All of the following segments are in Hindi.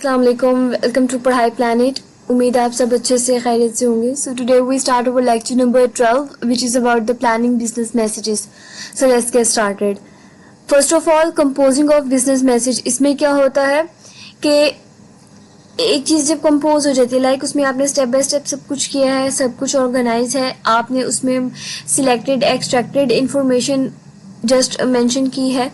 अस्सलाम वालेकुम, वेलकम टू पढ़ाई प्लानिट। उम्मीद है आप सब अच्छे से खैरियत से होंगे। So today we start our lecture number 12 which is about the planning business messages. So let's get started. First of all, composing of business message. इसमें क्या होता है कि एक चीज़ जब कंपोज हो जाती है, लाइक उसमें आपने स्टेप बाय स्टेप सब कुछ किया है, सब कुछ ऑर्गेनाइज है, आपने उसमें selected extracted information just mention की है।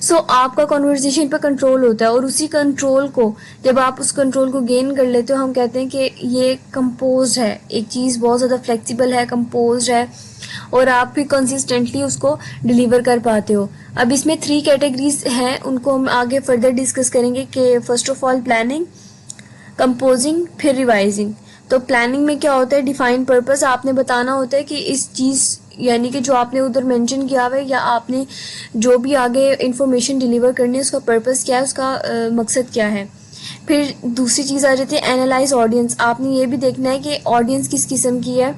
सो आपका कॉन्वर्जेशन पर कंट्रोल होता है, और उसी कंट्रोल को जब आप उस कंट्रोल को गेन कर लेते हो, हम कहते हैं कि ये कंपोज है, एक चीज़ बहुत ज़्यादा फ्लेक्सिबल है, कंपोज है, और आप भी कंसिस्टेंटली उसको डिलीवर कर पाते हो। अब इसमें 3 कैटेगरीज हैं, उनको हम आगे फर्दर डिस्कस करेंगे कि first of all planning, composing, फिर रिवाइजिंग। तो प्लानिंग में क्या होता है, डिफाइन पर्पस, आपने बताना होता है कि इस चीज़ यानी कि जो आपने उधर मेंशन किया हुआ है या आपने जो भी आगे इंफॉर्मेशन डिलीवर करनी है उसका पर्पस क्या है, उसका मकसद क्या है। फिर दूसरी चीज़ आ जाती है एनालाइज ऑडियंस। आपने ये भी देखना है कि ऑडियंस किस किस्म की है।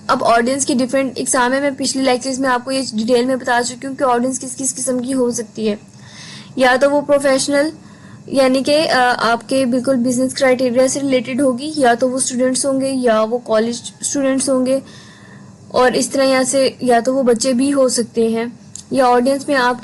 अब ऑडियंस की डिफरेंट एग्जाम है, मैं पिछले लेक्चर्स में आपको ये डिटेल में बता चुकी हूँ कि ऑडियंस किस किस किस्म की हो सकती है। या तो वो प्रोफेशनल यानी कि आपके बिल्कुल बिजनेस क्राइटेरिया से रिलेटेड होगी, या तो वो स्टूडेंट्स होंगे, या वो कॉलेज स्टूडेंट्स होंगे, और इस तरह यहाँ से या तो वो बच्चे भी हो सकते हैं। या ऑडियंस में आप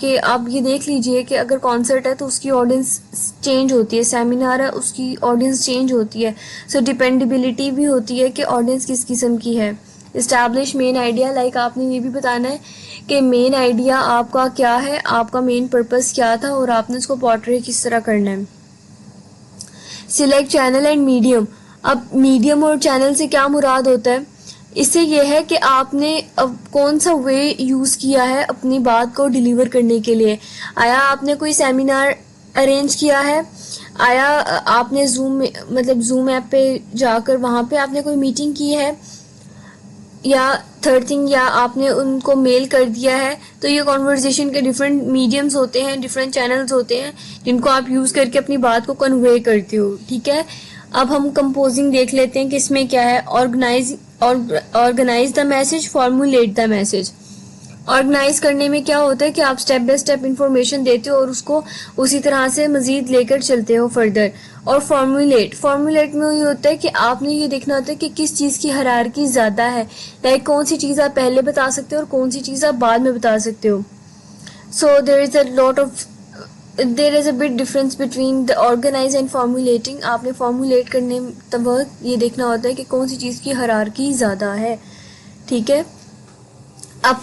ये देख लीजिए कि अगर कॉन्सर्ट है तो उसकी ऑडियंस चेंज होती है, सेमिनार है उसकी ऑडियंस चेंज होती है। सो डिपेंडेबिलिटी भी होती है कि ऑडियंस किस किस्म की है। इस्टेब्लिश मेन आइडिया, लाइक आपने ये भी बताना है कि मेन आइडिया आपका क्या है, आपका मेन पर्पस क्या था, और आपने उसको पोर्ट्रे किस तरह करना है। Select channel and medium. अब मीडियम और चैनल से क्या मुराद होता है, इससे यह है कि आपने अब कौन सा वे यूज़ किया है अपनी बात को डिलीवर करने के लिए। आया आपने कोई सेमिनार अरेंज किया है, आया आपने जूम ऐप पे जाकर वहाँ पे आपने कोई मीटिंग की है, या थर्ड थिंग, या आपने उनको मेल कर दिया है। तो ये कॉन्वर्जेशन के डिफरेंट मीडियम्स होते हैं, डिफरेंट चैनल्स होते हैं जिनको आप यूज़ करके अपनी बात को कन्वे करते हो। ठीक है, अब हम कंपोजिंग देख लेते हैं कि इसमें क्या है। Organize the message, formulate the message. Organize करने में क्या होता है कि आप स्टेप बाय स्टेप इंफॉर्मेशन देते हो और उसको उसी तरह से मजीद लेकर चलते हो फर्दर। और फॉर्मुलेट में ये होता है कि आपने ये देखना होता है कि किस चीज़ की हायरार्की ज़्यादा है, लाइक कौन सी चीज़ आप पहले बता सकते हो और कौन सी चीज़ आप बाद में बता सकते हो। So there is a big difference between the organize and formulating. आपने फॉर्मुलेट करने तब ये देखना होता है कि कौन सी चीज़ की हायरार्की ज़्यादा है। ठीक है, अब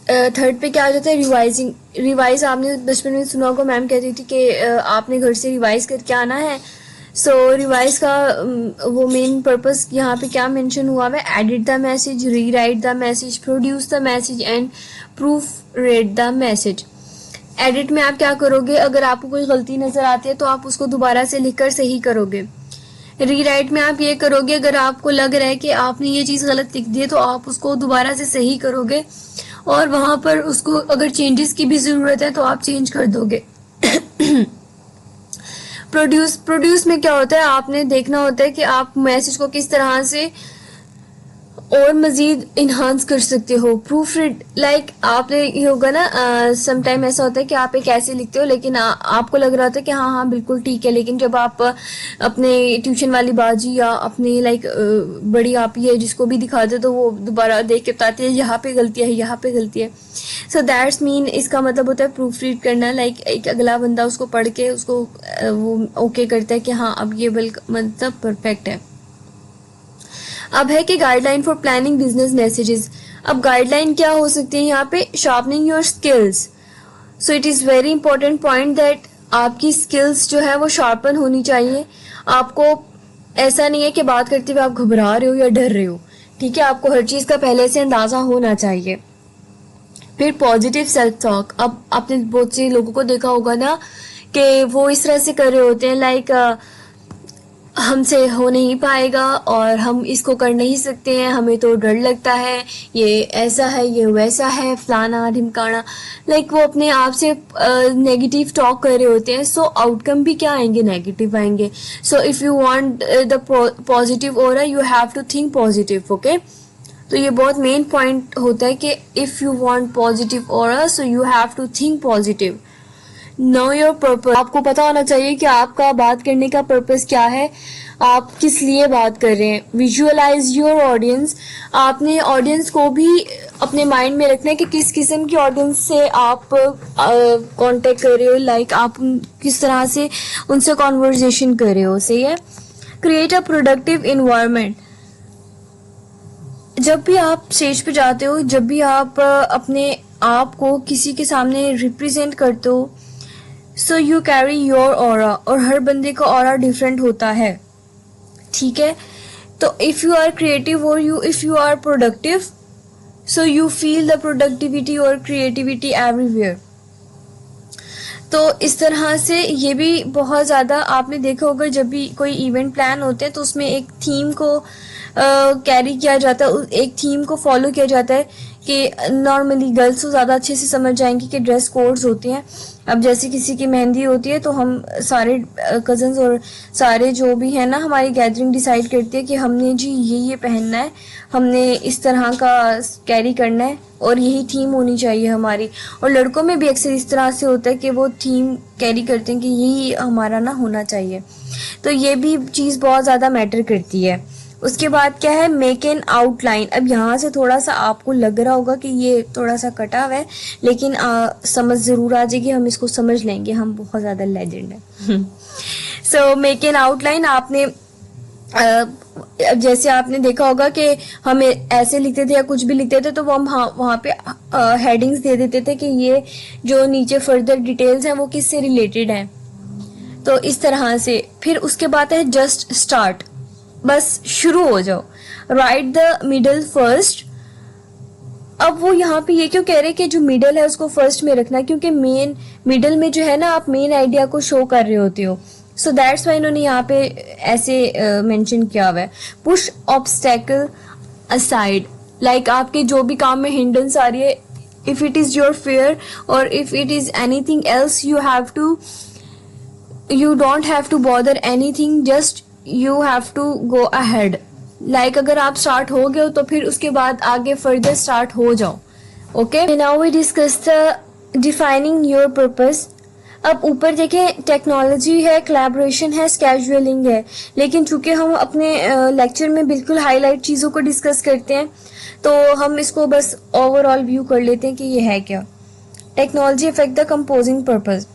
थर्ड पे क्या आ जाता है, रिवाइजिंग। रिवाइज आपने बचपन में सुना होगा, मैम कहती थी कि आपने घर से रिवाइज करके आना है। सो रिवाइज का वो मेन पर्पस यहाँ पे क्या मेंशन हुआ है, edit the message, rewrite the message, produce the message and proof read the message. Edit में आप क्या करोगे, अगर आपको कोई गलती नज़र आती है तो आप उसको दोबारा से लिखकर सही करोगे। रीराइट में आप ये करोगे, अगर आपको लग रहा है कि आपने ये चीज़ गलत लिख दी है तो आप उसको दोबारा से सही करोगे, और वहाँ पर उसको अगर चेंजेस की भी ज़रूरत है तो आप चेंज कर दोगे। प्रोड्यूस में क्या होता है, आपने देखना होता है कि आप मैसेज को किस तरह से और मज़ीद इन्हांस कर सकते हो। प्रूफ रीड, लाइक आपने ये होगा ना, समटाइम ऐसा होता है कि आप एक ऐसे लिखते हो लेकिन आपको लग रहा होता है कि हाँ हाँ बिल्कुल ठीक है, लेकिन जब आप अपने ट्यूशन वाली बाजी या अपने बड़ी आप ही है जिसको भी दिखाते हो तो वो दोबारा देख के बताते हैं यहाँ पे गलती है, यहाँ पे गलती है। सो दैट्स मीन, इसका मतलब होता है प्रूफ रीड करना, लाइक एक अगला बंदा उसको पढ़ के उसको वो ओके करता है कि हाँ अब ये मतलब परफेक्ट है। अब है कि guideline for planning business messages. अब गाइडलाइन क्या हो सकती है यहाँ पे, sharpening your skills. So it is very important point that आपकी स्किल्स जो है वो शार्पन होनी चाहिए। आपको ऐसा नहीं है कि बात करते हुए आप घबरा रहे हो या डर रहे हो। ठीक है, आपको हर चीज़ का पहले से अंदाज़ा होना चाहिए। फिर पॉजिटिव सेल्फ टॉक। अब आपने बहुत से लोगों को देखा होगा ना कि वो इस तरह से कर रहे होते हैं, लाइक हमसे हो नहीं पाएगा और हम इसको कर नहीं सकते हैं, हमें तो डर लगता है, ये ऐसा है, ये वैसा है, फलाना ढिमकाना, लाइक वो अपने आप से नेगेटिव टॉक कर रहे होते हैं। सो आउटकम भी क्या आएंगे, नेगेटिव आएंगे। So if you want the positive aura you have to think positive. Okay, तो ये बहुत मेन पॉइंट होता है कि if you want positive aura so you have to think positive. Know your purpose, आपको पता होना चाहिए कि आपका बात करने का पर्पस क्या है, आप किस लिए बात कर रहे हैं. विजुअलाइज योर ऑडियंस, आपने ऑडियंस को भी अपने माइंड में रखना है कि किस किस्म की ऑडियंस से आप कांटेक्ट कर रहे हो, लाइक आप किस तरह से उनसे कॉन्वर्जेशन कर रहे हो. सही है. क्रिएट अ प्रोडक्टिव इन्वायरमेंट, जब भी आप स्टेज पे जाते हो, जब भी आप अपने आप को किसी के सामने रिप्रेजेंट करते हो, so you carry your aura, और हर बंदे का ऑरा डिफरेंट होता है. ठीक है. तो इफ़ यू आर क्रिएटिव और if you are productive, so you feel the productivity और क्रिएटिविटी एवरीवेयर. तो इस तरह से ये भी बहुत ज़्यादा आपने देखा होगा, जब भी कोई इवेंट प्लान होते हैं तो उसमें एक थीम को कैरी किया जाता है, एक थीम को फॉलो किया जाता है कि नॉर्मली गर्ल्स तो ज़्यादा अच्छे से समझ जाएंगी कि ड्रेस कोड्स होते हैं. अब जैसे किसी की मेहंदी होती है तो हम सारे कज़न्स और सारे जो भी हैं ना, हमारी गैदरिंग डिसाइड करती है कि हमने जी ये पहनना है, हमने इस तरह का कैरी करना है और यही थीम होनी चाहिए हमारी. और लड़कों में भी अक्सर इस तरह से होता है कि वो थीम कैरी करते हैं कि यही हमारा ना होना चाहिए. तो ये भी चीज़ बहुत ज़्यादा मैटर करती है. उसके बाद क्या है, मेक एन आउटलाइन. अब यहाँ से थोड़ा सा आपको लग रहा होगा कि ये थोड़ा सा कटा हुआ है, लेकिन समझ ज़रूर आ जाएगी, हम इसको समझ लेंगे, हम बहुत ज़्यादा लेजेंड हैं. सो मेक एन आउटलाइन, आपने जैसे आपने देखा होगा कि हमें ऐसे लिखते थे या कुछ भी लिखते थे तो वो हम वहाँ पे हेडिंग्स दे देते थे कि ये जो नीचे फर्दर डिटेल्स हैं वो किससे रिलेटेड हैं. तो इस तरह से. फिर उसके बाद है जस्ट स्टार्ट, बस शुरू हो जाओ. Right the middle first. अब वो यहाँ पे ये क्यों कह रहे हैं कि जो मिडल है उसको फर्स्ट में रखना, क्योंकि मिडल में जो है ना, आप मेन आइडिया को शो कर रहे होते हो. सो दैट्स वाई इन्होंने यहाँ पे ऐसे मेंशन किया हुआ है. पुश ऑब्स्टेकल असाइड, लाइक आपके जो भी काम में हिंड्रेंस आ रही है, if it is your fair और if it is anything else, you don't have to bother anything, just you have to go ahead. Like अगर आप स्टार्ट हो गए हो तो फिर उसके बाद आगे फर्दर स्टार्ट हो जाओ. Okay, now we discuss the defining your purpose. अब ऊपर देखें, टेक्नोलॉजी है, कोलैबोरेशन है, स्केड्यूलिंग है, लेकिन चूंकि हम अपने लेक्चर में बिल्कुल हाईलाइट चीज़ों को डिस्कस करते हैं तो हम इसको बस ओवरऑल व्यू कर लेते हैं कि ये है क्या. Technology affect the composing purpose.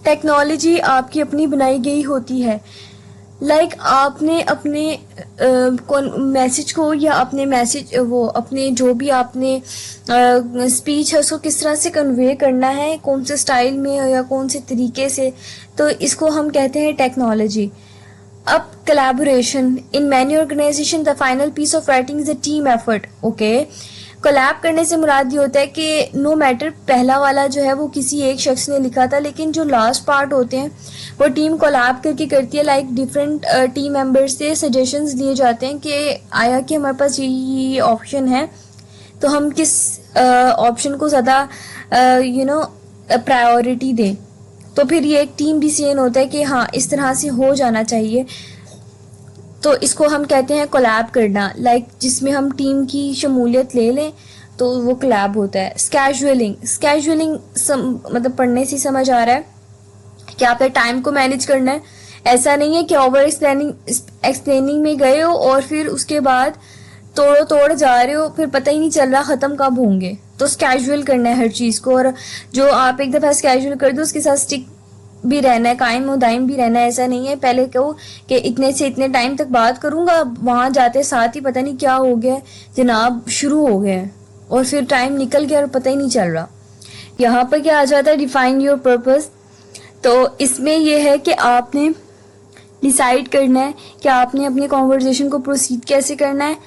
Technology आपकी अपनी बनाई गई होती है. लाइक आपने अपने मैसेज को या अपने जो भी आपने स्पीच है उसको किस तरह से कन्वे करना है, कौन से स्टाइल में या कौन से तरीके से, तो इसको हम कहते हैं टेक्नोलॉजी. अब collaboration, in many organization the final piece of writing is a team effort. Okay, collab करने से मुराद ये होता है कि नो मैटर पहला वाला जो है वो किसी एक शख्स ने लिखा था, लेकिन जो लास्ट पार्ट होते हैं वो टीम कोलैब करके करती है. लाइक डिफरेंट टीम मेंबर्स से सजेशंस लिए जाते हैं कि आया कि हमारे पास ये ऑप्शन है, तो हम किस ऑप्शन को ज़्यादा प्रायोरिटी दें. तो फिर ये एक टीम डिसीजन होता है कि हाँ इस तरह से हो जाना चाहिए. तो इसको हम कहते हैं कोलैब करना, लाइक जिसमें हम टीम की शमूलियत ले लें तो वो कोलैब होता है. स्केड्यूलिंग मतलब पढ़ने से समझ आ रहा है कि आपने टाइम को मैनेज करना है. ऐसा नहीं है कि ओवर एक्सप्लेनिंग में गए हो और फिर उसके बाद तोड़ जा रहे हो, फिर पता ही नहीं चल रहा ख़त्म कब होंगे. तो स्केड्यूल करना है हर चीज़ को, और जो आप एक दफ़ा स्केड्यूल कर दो उसके साथ स्टिक भी रहना है, कायम और दायम भी रहना है. ऐसा नहीं है पहले कहो कि इतने से इतने टाइम तक बात करूंगा, वहां जाते साथ ही पता नहीं क्या हो गया जनाब, शुरू हो गया और फिर टाइम निकल गया और पता ही नहीं चल रहा. यहाँ पर क्या आ जाता है, डिफाइन योर पर्पस. तो इसमें यह है कि आपने डिसाइड करना है कि आपने अपनी कॉन्वर्जेशन को प्रोसीड कैसे करना है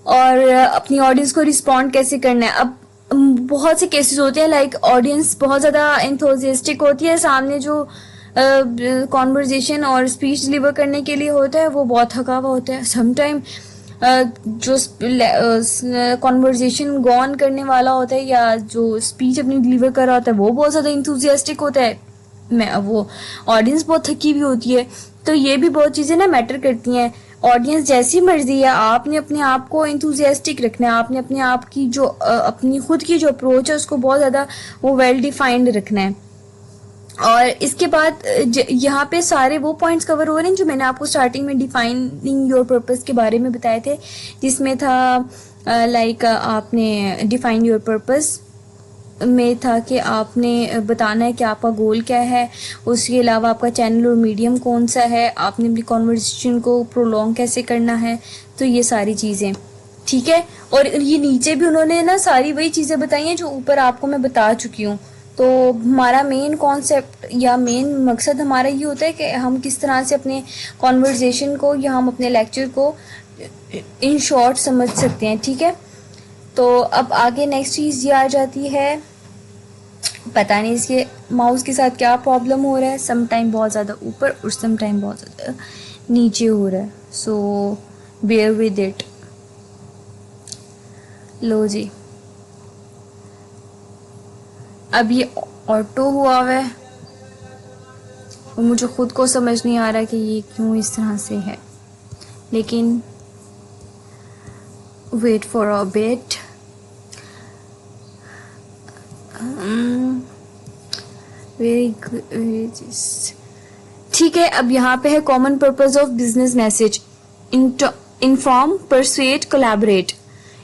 और अपनी ऑडियंस को रिस्पॉन्ड कैसे करना है. अब बहुत से केसेस होते हैं लाइक ऑडियंस बहुत ज़्यादा एंथुसियास्टिक होती है, सामने जो कॉन्वर्जेशन और स्पीच डिलीवर करने के लिए होता है वो बहुत थका हुआ होता है. समटाइम जो कॉन्वर्जेशन गो ऑन करने वाला होता है या जो स्पीच अपनी डिलीवर कर रहा होता है वो बहुत ज़्यादा एंथुसियास्टिक होता है, वो ऑडियंस बहुत थकी हुई होती है. तो ये भी बहुत चीज़ें ना मैटर करती हैं. ऑडियंस जैसी मर्जी है, आपने अपने आप को एंथुसियास्टिक रखना है, आपने अपने आप की जो अपनी खुद की जो अप्रोच है उसको बहुत ज़्यादा वो वेल डिफाइंड रखना है. और इसके बाद यहाँ पे सारे वो पॉइंट्स कवर हो रहे हैं जो मैंने आपको स्टार्टिंग में डिफाइनिंग योर पर्पस के बारे में बताए थे, जिसमें था लाइक आपने डिफाइन योर पर्पस में था कि आपने बताना है कि आपका गोल क्या है, उसके अलावा आपका चैनल और मीडियम कौन सा है, आपने अपनी कॉन्वर्सेशन को प्रोलॉन्ग कैसे करना है, तो ये सारी चीज़ें, ठीक है। और ये नीचे भी उन्होंने ना सारी वही चीज़ें बताई हैं जो ऊपर आपको मैं बता चुकी हूँ। तो हमारा मेन कॉन्सेप्ट या मेन मकसद हमारा ये होता है कि हम किस तरह से अपने कॉन्वर्सेशन को या हम अपने लेक्चर को इन शॉर्ट समझ सकते हैं, ठीक है। तो अब आगे नेक्स्ट चीज़ ये आ जाती है, पता नहीं इसके माउस के साथ क्या प्रॉब्लम हो रहा है, सम टाइम बहुत ज़्यादा ऊपर और सम टाइम बहुत ज़्यादा नीचे हो रहा है, सो बेयर विद इट। लो जी, अब ये ऑटो हुआ है और मुझे ख़ुद को समझ नहीं आ रहा कि ये क्यों इस तरह से है, लेकिन वेट फॉर अ बिट। ठीक है, अब यहाँ पे है common purpose of business message, inform, persuade, collaborate.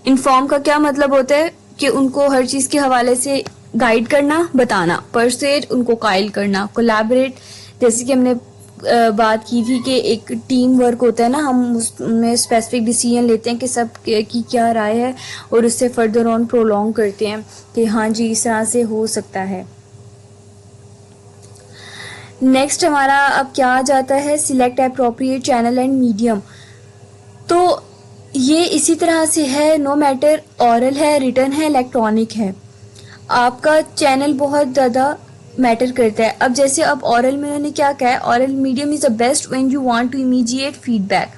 Inform का क्या मतलब होता है कि उनको हर चीज़ के हवाले से गाइड करना, बताना। परसुएट, उनको कायल करना। कोलैबोरेट, जैसे कि हमने बात की थी कि एक टीम वर्क होता है ना, हम उसमें स्पेसिफिक डिसीजन लेते हैं कि सब की क्या राय है और उससे फर्दर ऑन प्रोलॉन्ग करते हैं कि हाँ जी इस तरह से हो सकता है। नेक्स्ट हमारा अब क्या आ जाता है, select appropriate channel and medium. तो ये इसी तरह से है, नो मैटर ऑरल है, रिटन है, इलेक्ट्रॉनिक है, आपका चैनल बहुत ज़्यादा मैटर करता है। अब जैसे अब ऑरल में उन्होंने क्या कहा है, oral medium is the best when you want to immediate feedback.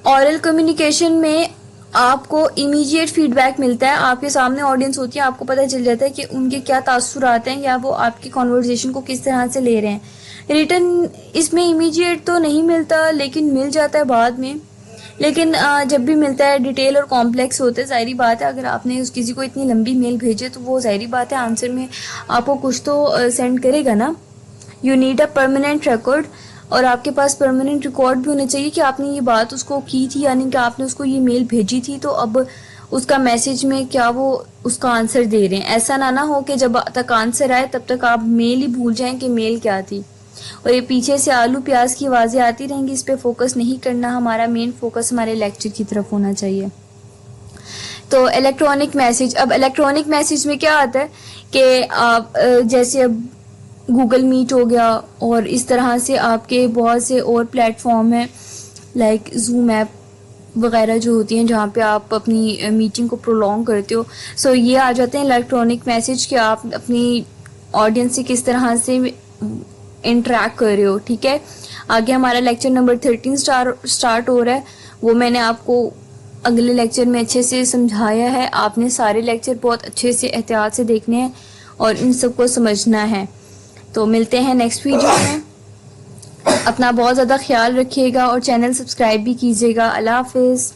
Oral communication में आपको इमीडिएट फीडबैक मिलता है, आपके सामने ऑडियंस होती है, आपको पता चल जाता है कि उनके क्या तासुरात हैं या वो आपकी कॉन्वर्जेशन को किस तरह से ले रहे हैं। रिटन इसमें इमीडिएट तो नहीं मिलता, लेकिन मिल जाता है बाद में, लेकिन जब भी मिलता है डिटेल और कॉम्प्लेक्स होते हैं। ज़ाहिरी बात है, अगर आपने उस किसी को इतनी लंबी मेल भेजे तो वो ज़ाहिरी बात है आंसर में आपको कुछ तो सेंड करेगा ना। You need a permanent record, और आपके पास परमानेंट रिकॉर्ड भी होना चाहिए कि आपने ये बात उसको की थी, यानी कि आपने उसको ये मेल भेजी थी, तो अब उसका मैसेज में क्या वो उसका आंसर दे रहे हैं। ऐसा ना हो कि जब तक आंसर आए तब तक आप मेल ही भूल जाएं कि मेल क्या थी, और ये पीछे से आलू प्याज की आवाज़ें आती रहेंगी। इस पे फोकस नहीं करना, हमारा मेन फोकस हमारे लेक्चर की तरफ होना चाहिए। तो इलेक्ट्रॉनिक मैसेज, अब इलेक्ट्रॉनिक मैसेज में क्या आता है कि आप जैसे अब गूगल मीट हो गया और इस तरह से आपके बहुत से और प्लेटफॉर्म हैं लाइक जूम ऐप वगैरह जो होती हैं जहाँ पे आप अपनी मीटिंग को प्रोलॉन्ग करते हो। सो ये आ जाते हैं इलेक्ट्रॉनिक मैसेज कि आप अपनी ऑडियंस से किस तरह से इंटरेक्ट कर रहे हो, ठीक है। आगे हमारा लेक्चर नंबर 13 स्टार्ट हो रहा है, वो मैंने आपको अगले लेक्चर में अच्छे से समझाया है। आपने सारे लेक्चर बहुत अच्छे से एहतियात से देखने हैं और इन सबको समझना है। तो मिलते हैं नेक्स्ट वीडियो में, अपना बहुत ज़्यादा ख्याल रखिएगा और चैनल सब्सक्राइब भी कीजिएगा। अल्लाह हाफिज़।